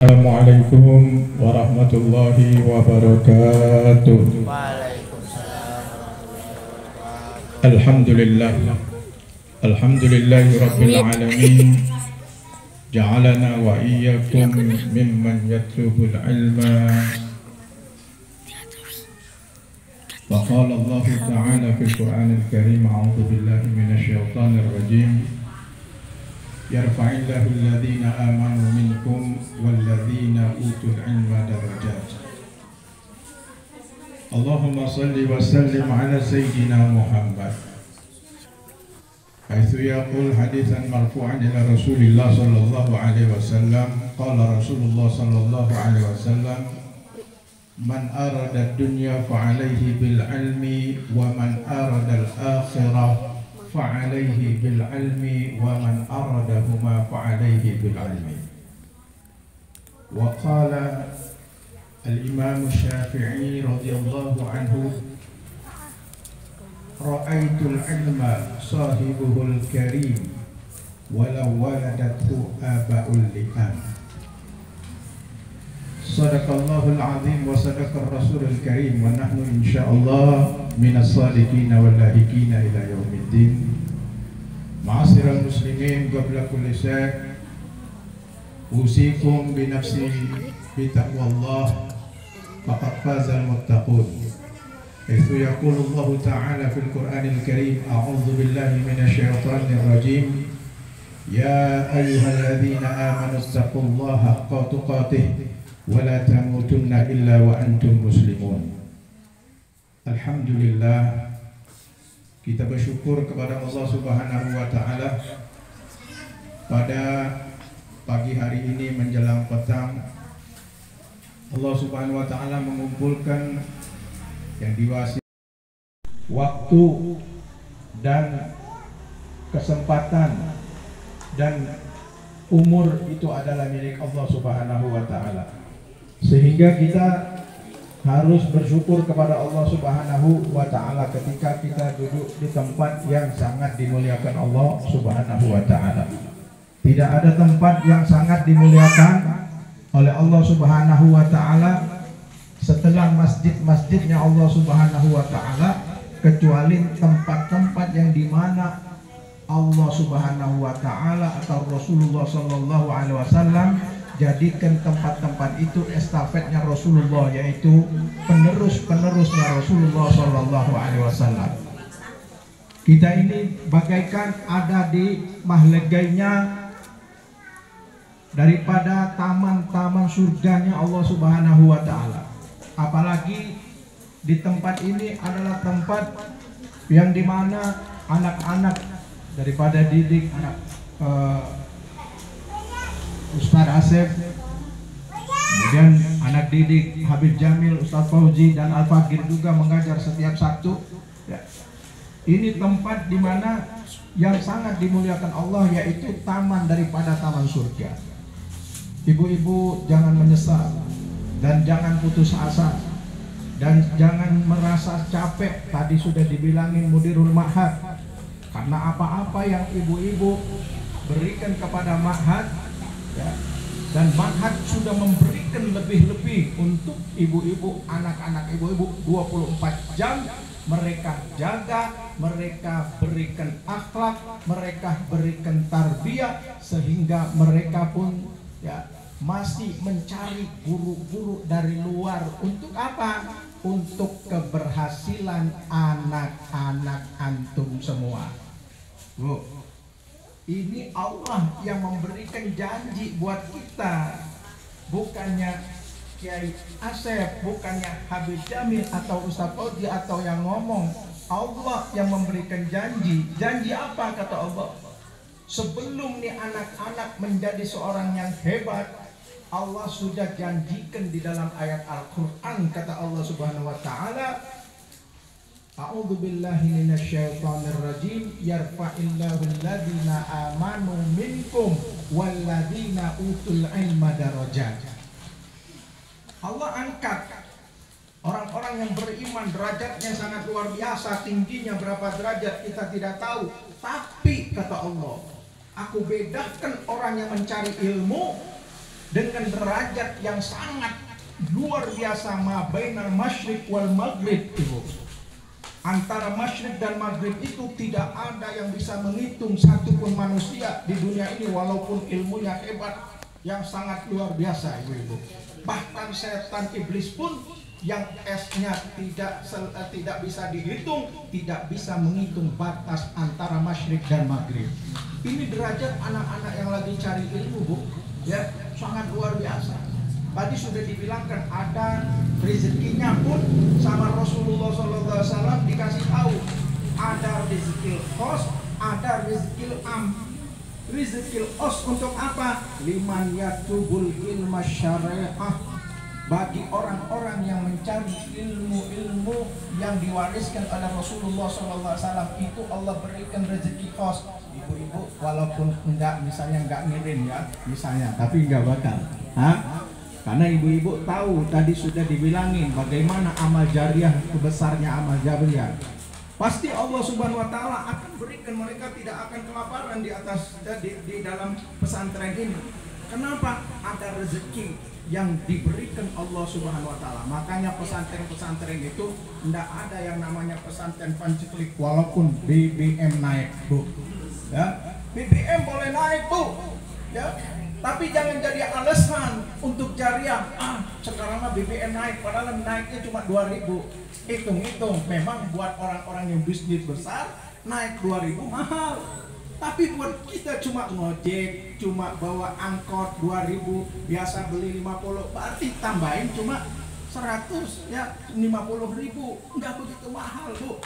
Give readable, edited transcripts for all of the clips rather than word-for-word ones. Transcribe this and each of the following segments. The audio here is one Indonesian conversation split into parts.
Assalamualaikum warahmatullahi wabarakatuh. Alhamdulillah, alhamdulillahi rabbil alamin. Ja'alana wa iyyakum mimman yatlubul ilma. Wa qala Allah ta'ala fil Qur'anil Karim, a'udzu billahi minasy syaithanir rajim. Yarfa'illahu alladhina amanu minkum walladhina utul ilma darajat. Allahumma salli wa sallim ala sayyidina Muhammad. Haitsu yaqul haditsan marfu'an ila Rasulillah sallallahu alaihi wasallam, qala Rasulullah sallallahu alaihi wasallam, man arada ad-dunya fa alaihi bil ilmi wa man arada al-akhirah fa'alaihi bil ilmi wa man aradahuma fa'alaihi bil ilmi. Wa qala al-Imam Syafi'i radhiyallahu anhu, ra'aitul ilma sahibuhul karim walau waladathu aba'ul li'an. Sadaqallahul azim wa sadaqar rasulul karim wa nahnu insyaallah minas sadiqina wal lahiqina ila yaumiddin. Ma'asyiral muslimin, qabla kulli syai' usikum bi nafsi bi taqwallah faqad fazal muttaqun. Haitsu yaqulu Allah ta'ala fil Qur'anil Karim, a'udzu billahi minasy syaithanir rajim. Ya ayyuhalladzina amanu taqullaha haqqa tuqatih wa la tamutunna illa wa antum muslimun. Alhamdulillah, kita bersyukur kepada Allah Subhanahu wa taala pada pagi hari ini menjelang petang. Allah Subhanahu wa taala mengumpulkan yang diwasi waktu dan kesempatan dan umur itu adalah milik Allah Subhanahu wa taala. Sehingga kita harus bersyukur kepada Allah Subhanahu wa taala ketika kita duduk di tempat yang sangat dimuliakan Allah Subhanahu wa taala. Tidak ada tempat yang sangat dimuliakan oleh Allah Subhanahu wa taala setelah masjid-masjidnya Allah Subhanahu wa taala, kecuali tempat-tempat yang dimana Allah Subhanahu wa taala atau Rasulullah sallallahu alaihi wasallam jadikan tempat-tempat itu estafetnya Rasulullah, yaitu penerus-penerusnya Rasulullah sallallahu alaihi wasallam. Kita ini bagaikan ada di mahlegainya daripada taman-taman surganya Allah Subhanahu wa taala. Apalagi di tempat ini adalah tempat yang dimana anak-anak daripada didik anak Ustaz Asef, kemudian anak didik Habib Jamil, Ustaz Fauzi dan Al-Fakir juga mengajar setiap Sabtu ya. Ini tempat di mana yang sangat dimuliakan Allah, yaitu taman daripada taman surga. Ibu-ibu jangan menyesal dan jangan putus asa dan jangan merasa capek. Tadi sudah dibilangin Mudirul Ma'had, karena apa-apa yang ibu-ibu berikan kepada Ma'had ya, dan Ma'had sudah memberikan lebih-lebih untuk ibu-ibu, anak-anak ibu-ibu 24 jam. Mereka jaga, mereka berikan akhlak, mereka berikan tarbiyah, sehingga mereka pun ya masih mencari guru-guru dari luar. Untuk apa? Untuk keberhasilan anak-anak antum semua. Ini Allah yang memberikan janji buat kita, bukannya Kiai Asep, bukannya Habib Jamil atau Ustaz Fauzi atau yang ngomong. Allah yang memberikan janji. Janji apa kata Allah? Sebelum nih anak-anak menjadi seorang yang hebat, Allah sudah janjikan di dalam ayat Al-Quran, kata Allah Subhanahu wa ta'ala, a'udzu billahi minasyaitonir rajim, yarfa'illahu alladhina amanu minkum walladhina utul ilma darajat. Allah angkat orang-orang yang beriman, derajatnya sangat luar biasa, tingginya berapa derajat kita tidak tahu. Tapi kata Allah, aku bedakan orang yang mencari ilmu dengan derajat yang sangat luar biasa, ma bainal masyriq wal maghrib, Ibu. Antara masyriq dan maghrib itu tidak ada yang bisa menghitung satupun manusia di dunia ini, walaupun ilmunya hebat yang sangat luar biasa, Ibu-ibu. Bahkan setan iblis pun yang esnya tidak bisa dihitung, tidak bisa menghitung batas antara masyriq dan maghrib. Ini derajat anak-anak yang lagi cari ilmu, Bu, ya, sangat luar biasa. Tadi sudah dibilangkan ada rezekinya pun sama Rasulullah SAW dikasih tahu, ada rezeki khos, ada rezeki am. Rezeki khos untuk apa? Liman yatubul ilma syariah, bagi orang-orang yang mencari ilmu-ilmu yang diwariskan oleh Rasulullah SAW, itu Allah berikan rezeki khos. Ibu-ibu walaupun misalnya enggak ngirim ya, misalnya, tapi enggak bakal. Karena ibu-ibu tahu tadi sudah dibilangin bagaimana amal jariah, besarnya amal jariah. Pasti Allah Subhanahu wa taala akan berikan, mereka tidak akan kelaparan di dalam pesantren ini. Kenapa? Ada rezeki yang diberikan Allah Subhanahu wa taala. Makanya pesantren-pesantren itu tidak ada yang namanya pesantren panciklik walaupun BBM naik, Bu. Ya, BBM boleh naik, Bu. Ya. Tapi jangan jadi alasan untuk jariah. Sekarang mah BBM naik, padahal naiknya cuma 2.000. Hitung-hitung, memang buat orang-orang yang bisnis besar naik 2.000 mahal. Tapi buat kita cuma ngojek, cuma bawa angkot 2.000, biasa beli 50, berarti tambahin cuma 100 ya, 50.000, nggak begitu mahal, Bu.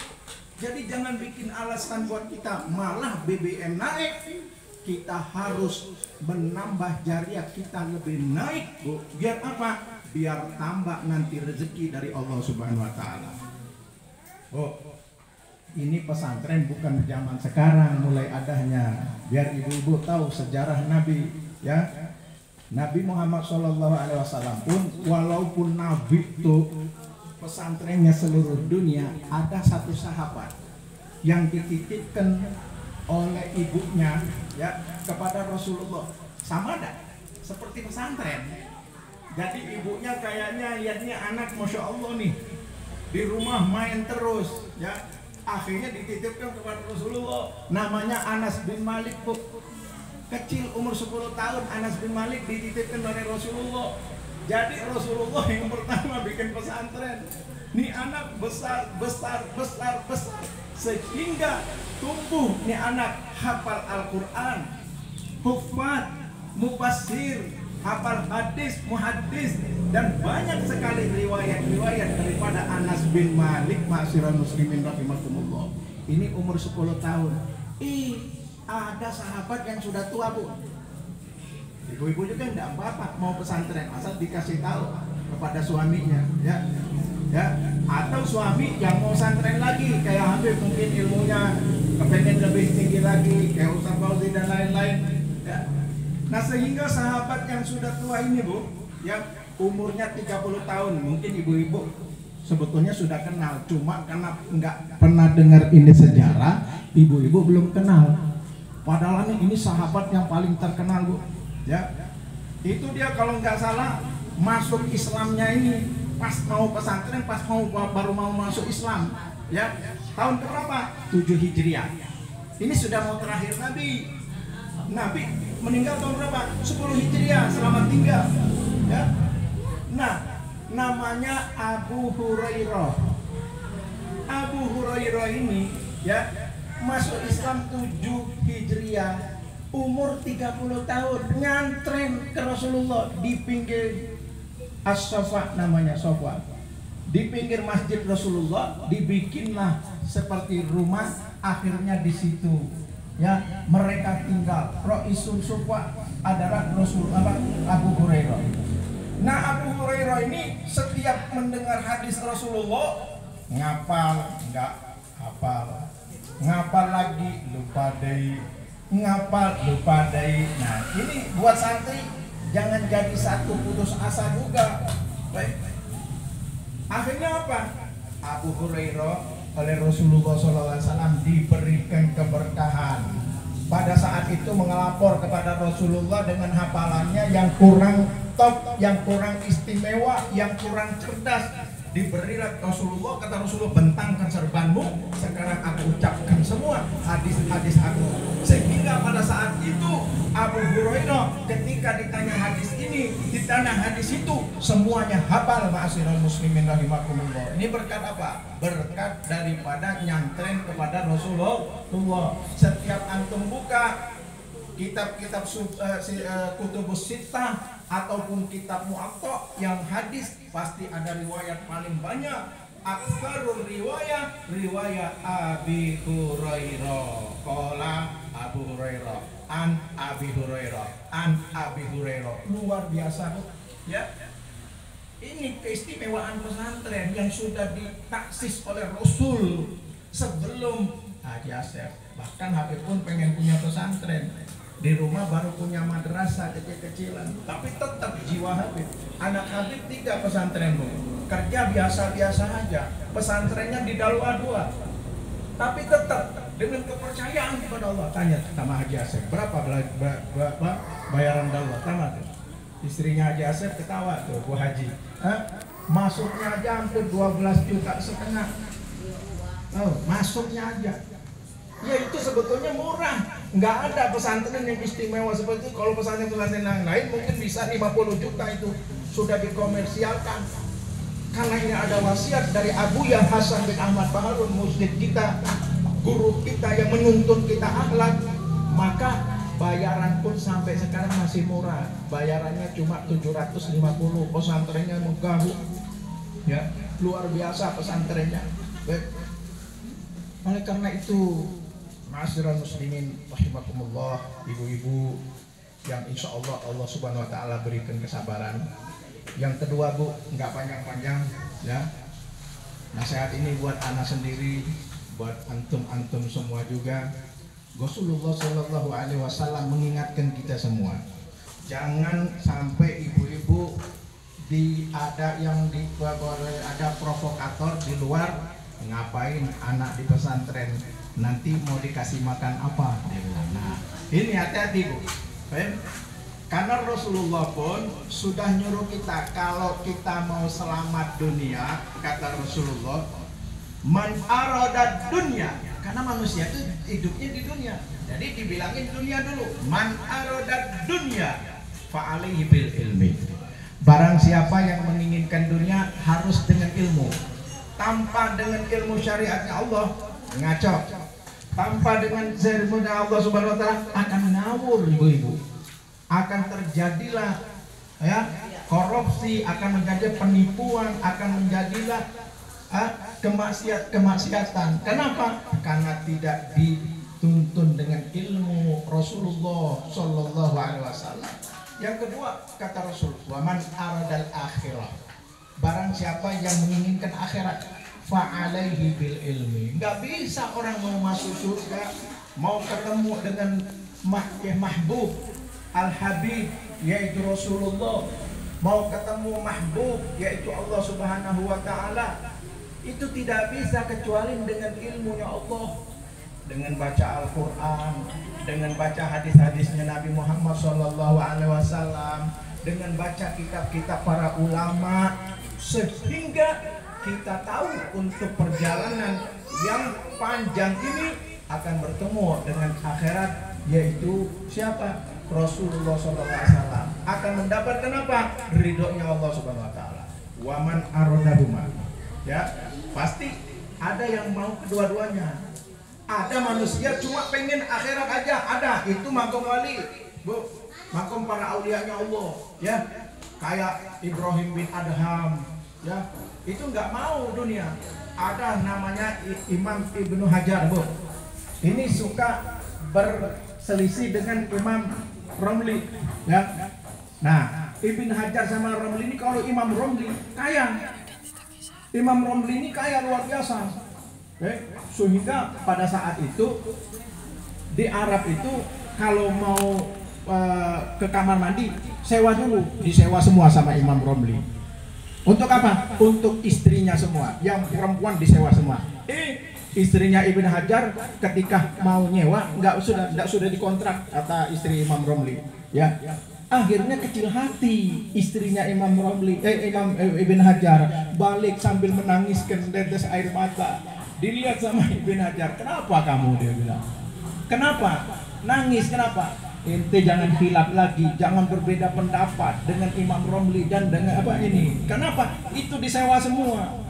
Jadi jangan bikin alasan buat kita malah BBM naik, kita harus menambah jariah kita lebih naik, Bu. Biar apa? Biar tambah nanti rezeki dari Allah Subhanahu wa taala. Oh, ini pesantren bukan zaman sekarang mulai adanya. Biar ibu-ibu tahu sejarah Nabi, ya. Nabi Muhammad SAW pun walaupun Nabi itu pesantrennya seluruh dunia, ada satu sahabat yang dititipkan oleh ibunya ya kepada Rasulullah. Sama ada seperti pesantren. Jadi ibunya kayaknya lihatnya anak Masya Allah nih di rumah main terus ya, akhirnya dititipkan kepada Rasulullah. Namanya Anas bin Malik, Bu. Kecil umur 10 tahun Anas bin Malik dititipkan oleh Rasulullah. Jadi Rasulullah yang pertama bikin pesantren. Nih anak besar sehingga tumbuh nih anak hafal Al-Quran, hufad, mufassir, hafal hadis, muhaddis, dan banyak sekali riwayat-riwayat daripada Anas bin Malik. Ma'asyiral muslimin rahimakumullah. Ini umur 10 tahun. Ada sahabat yang sudah tua, Bu. Ibu-ibu juga enggak apa-apa mau pesantren, asal dikasih tahu kepada suaminya, ya. Ya, atau suami yang mau pesantren lagi kayak Habib, mungkin ilmunya kepengen lebih tinggi lagi kayak Ustaz Fauzi dan lain-lain, ya. Nah, sehingga sahabat yang sudah tua ini, Bu, yang umurnya 30 tahun, mungkin ibu-ibu sebetulnya sudah kenal, cuma karena nggak pernah dengar ini sejarah, ibu-ibu belum kenal. Padahal ini sahabat yang paling terkenal, Bu, ya. Itu dia kalau nggak salah masuk Islamnya ini pas mau pesantren, baru mau masuk Islam, ya. Tahun berapa? 7 Hijriah. Ini sudah mau terakhir Nabi. Nabi meninggal tahun berapa? 10 Hijriah, selamat tinggal, ya. Nah, namanya Abu Hurairah. Abu Hurairah ini, ya, masuk Islam 7 Hijriah, umur 30 tahun, nyantren ke Rasulullah di pinggir As-Safa, namanya Safa. Di pinggir masjid Rasulullah dibikinlah seperti rumah, akhirnya di situ, ya, mereka tinggal. Ra'isul Safa adalah Abu Hurairah. Nah, Abu Hurairah ini setiap mendengar hadis Rasulullah ngapal, enggak hafal, ngapal lagi, lupa deh, ngapal, lupa deh. Nah, ini buat santri jangan jadi satu putus asa juga. Baik. Akhirnya apa? Abu Hurairah oleh Rasulullah SAW diberikan keberkahan. pada saat itu mengelapor kepada Rasulullah dengan hafalannya yang kurang top, yang kurang istimewa, yang kurang cerdas. Diberilah Rasulullah, kata Rasulullah, bentangkan serbanmu, sekarang aku ucapkan semua hadis-hadis aku. Sehingga pada saat itu Abu Hurairah ketika ditanya hadis ini, ditanya hadis itu, semuanya hafal. Ma'asyiral muslimin rahimakumullah. Ini berkat apa? Berkat daripada nyantren kepada Rasulullah. Setiap antum buka kitab-kitab kutubus sittah ataupun kitab muwatta yang hadis, pasti ada riwayat paling banyak. Aktsarul riwayat Abi Hurairah. Qala Abu Hurairah an Abi Hurairah an Abi Hurairah. Luar biasa, ya. Ini keistimewaan pesantren yang sudah ditaksis oleh Rasul sebelum Haji Asep. Bahkan Habib pun pengen punya pesantren. Di rumah baru punya madrasah kecil-kecilan, tapi tetap jiwa Habib. Anak Habib 3 pesantren, Bu. Kerja biasa-biasa aja. Pesantrennya di Dalwa 2. Tapi tetap dengan kepercayaan kepada Allah. Tanya sama Haji Asep, berapa bayaran Dalwa? Tamat tuh. Istrinya Haji Asep ketawa tuh, Bu Haji. Masuknya aja hampir 12,5 juta. Oh, masuknya aja. Ya itu sebetulnya murah. Nggak ada pesantren yang istimewa seperti itu. Kalau pesantren-pesantren yang lain mungkin bisa 50 juta itu sudah dikomersialkan. Karena ini ada wasiat dari Abuya Hasan bin Ahmad Baharun, muslim kita, guru kita yang menuntun kita akhlak, maka bayaran pun sampai sekarang masih murah. Bayarannya cuma 750. Pesantrennya megah, ya, luar biasa pesantrennya. Oleh karena itu, ma'asyiral muslimin rahimakumullah, ibu-ibu yang insya Allah Allah subhanahu wa ta'ala berikan kesabaran. Yang kedua, Bu, nggak panjang-panjang, ya. Nasihat ini buat anak sendiri, buat antum-antum semua juga. Rasulullah Shallallahu Alaihi Wasallam mengingatkan kita semua, jangan sampai ibu-ibu ada provokator di luar, ngapain anak di pesantren, nanti mau dikasih makan apa? Nah, ini hati-hati, Bu. Karena Rasulullah pun sudah nyuruh kita, kalau kita mau selamat dunia, kata Rasulullah, man aradad dunya, karena manusia itu hidupnya di dunia. Jadi dibilangin dunia dulu. Man aradad dunya fa alaihi bil ilmi. Barang siapa yang menginginkan dunia harus dengan ilmu. Tanpa dengan ilmu syariatnya Allah, ngaco. Tanpa dengan ilmu Allah Subhanahu wa taala akan ngawur, ibu-ibu. Akan terjadilah, ya, korupsi, akan menjadi penipuan, akan menjadilah kemaksiatan. Kenapa? Karena tidak dituntun dengan ilmu Rasulullah Shallallahu Alaihi Wasallam. Yang kedua, kata Rasul, waman aradal akhirah, barang siapa yang menginginkan akhirat, fa'alaihi bil ilmi. Nggak bisa orang mau masuk surga, mau ketemu dengan mahbub al-habib yaitu Rasulullah, mau ketemu mahbub yaitu Allah Subhanahu wa taala, itu tidak bisa kecuali dengan ilmunya Allah, dengan baca Al-Quran, dengan baca hadis-hadisnya Nabi Muhammad SAW, dengan baca kitab-kitab para ulama, sehingga kita tahu untuk perjalanan yang panjang ini akan bertemu dengan akhirat, yaitu siapa? Rasulullah SAW. Akan mendapatkan apa? Ridhonya Allah Subhanahu Wa Taala. Waman arodahuma, ya, pasti ada yang mau kedua-duanya. Ada manusia cuma pengen akhirat aja, ada, itu makom wali, Bu, makom para aulianya Allah, ya, kayak Ibrahim bin Adham, ya, itu nggak mau dunia. Ada namanya Imam Ibnu Hajar, Bu, ini suka berselisih dengan Imam Romli, ya. Nah, Ibnu Hajar sama Romli ini, kalau Imam Romli kaya, Imam Romli ini kaya luar biasa, sehingga pada saat itu di Arab itu kalau mau ke kamar mandi sewa dulu, disewa semua sama Imam Romli. Untuk apa? Untuk istrinya semua, yang perempuan disewa semua. Istrinya Ibn Hajar ketika mau nyewa nggak sudah dikontrak, kata istri Imam Romli. Ya, akhirnya kecil hati istrinya Imam Ibn Hajar, balik sambil menangiskan tetes air mata. Dilihat sama Ibn Hajar, kenapa kamu, dia bilang, kenapa nangis, kenapa? Ente jangan khilaf lagi, jangan berbeda pendapat dengan Imam Romli dan dengan apa ini. Kenapa? Itu disewa semua.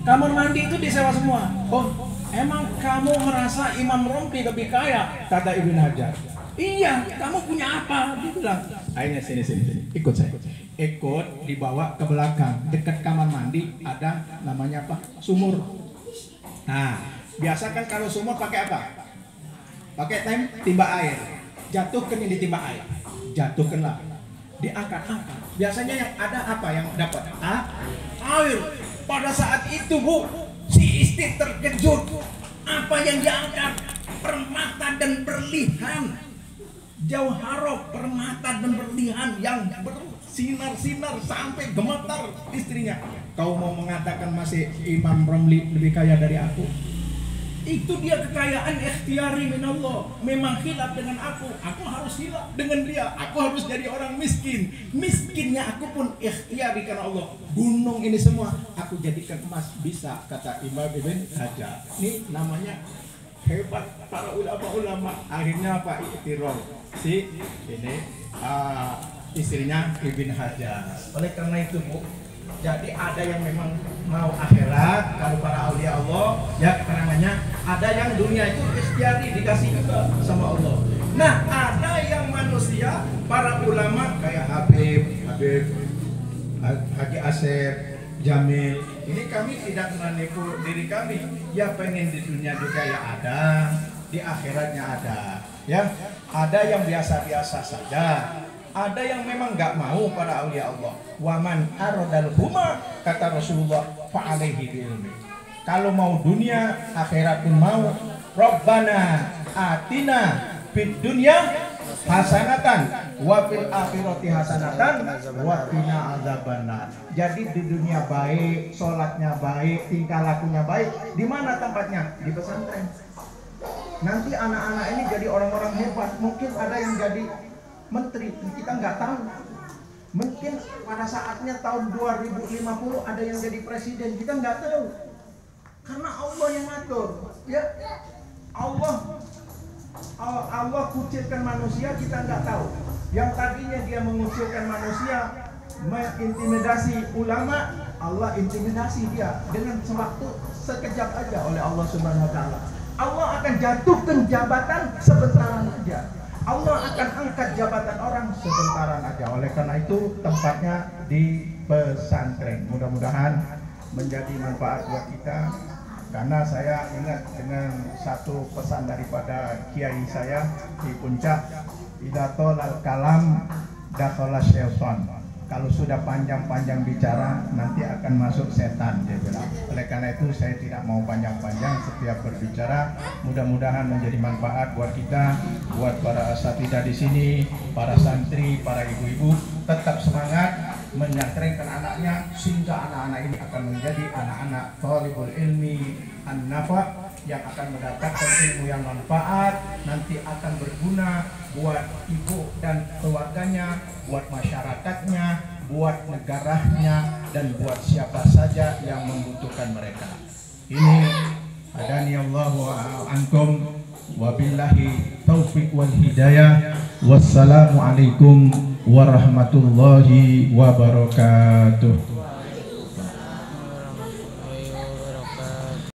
Kamar mandi itu disewa semua. Oh, emang kamu merasa Imam Romli lebih kaya? Kata Ibn Hajar. Iya, kamu punya apa? Dia bilang. Akhirnya sini, ikut saya. Ikut, dibawa ke belakang. Dekat kamar mandi ada namanya apa? Sumur. Nah, biasa kan kalau sumur pakai apa? Pakai timba air. Jatuhkan ini timba air. Jatuhkanlah. Diangkat-angkat. Biasanya yang ada apa yang dapat? Air. Pada saat itu, Bu, si istri terkejut. Apa yang diangkat? Permata dan berlian. Jauharok, permata dan berlian yang bersinar-sinar sampai gemetar istrinya. Kau mau mengatakan masih Imam Romli lebih kaya dari aku? Itu dia kekayaan ikhtiari minallah. Memang khilaf dengan aku harus khilaf dengan dia. Aku harus jadi orang miskin. Miskinnya aku pun ikhtiari karena Allah. Gunung ini semua aku jadikan emas, bisa, kata Imam Ibn Hajar. Ini namanya hebat para ulama. Akhirnya apa? Iktiror si ini istrinya Ibn Hajar. Oleh karena itu, Bu, jadi ada yang memang mau akhirat, kalau para aulia Allah, ya keterangannya ada yang dunia itu ikhtiari, dikasih juga sama Allah. Nah, ada yang manusia, para ulama kayak Habib, Haji Asep, Jamil. Ini kami tidak menipu diri kami. Ya pengen di dunia juga ya ada, di akhiratnya ada. Ya, ada yang biasa-biasa saja. Ada yang memang nggak mau para aulia Allah. Waman aradal huma, kata Rasulullah, fa'alaihi bi'ilmi. Kalau mau dunia, akhirat pun mau. Rabbana atina fid dunya hasanatan wa fil akhirati hasanatan wa qina adzabannar. Jadi di dunia baik, sholatnya baik, tingkah lakunya baik. Di mana tempatnya? Di pesantren. Nanti anak-anak ini jadi orang-orang hebat. Mungkin ada yang jadi menteri, kita nggak tahu. Mungkin pada saatnya tahun 2050 ada yang jadi presiden, kita nggak tahu. Karena Allah yang ngatur, ya. Allah kucilkan manusia, kita nggak tahu. Yang tadinya dia mengucilkan manusia, mengintimidasi ulama, Allah intimidasi dia dengan sewaktu sekejap aja oleh Allah Subhanahu Wa Taala. Allah akan jatuhkan jabatan sebentaran aja. Allah akan angkat jabatan orang sebentaran aja. Oleh karena itu tempatnya di pesantren. Mudah-mudahan menjadi manfaat buat kita. Karena saya ingat dengan satu pesan daripada kiai saya di Puncak, idatol al-kalam dakhala syaitan. Kalau sudah panjang-panjang bicara nanti akan masuk setan, dia bilang. Oleh karena itu saya tidak mau panjang-panjang setiap berbicara. Mudah-mudahan menjadi manfaat buat kita, buat para asatidzah di sini, para santri, para ibu-ibu. Tetap semangat menyantrenkan anaknya sehingga anak-anak ini akan menjadi anak-anak thalibul ilmi an-nafa yang akan mendapatkan ilmu yang manfaat, nanti akan berguna buat ibu dan keluarganya, buat masyarakatnya, buat negaranya, dan buat siapa saja yang membutuhkan mereka. Ini hadani Allah wa antum wa billahi taufiq wal hidayah. Wassalamualaikum warahmatullahi wabarakatuh.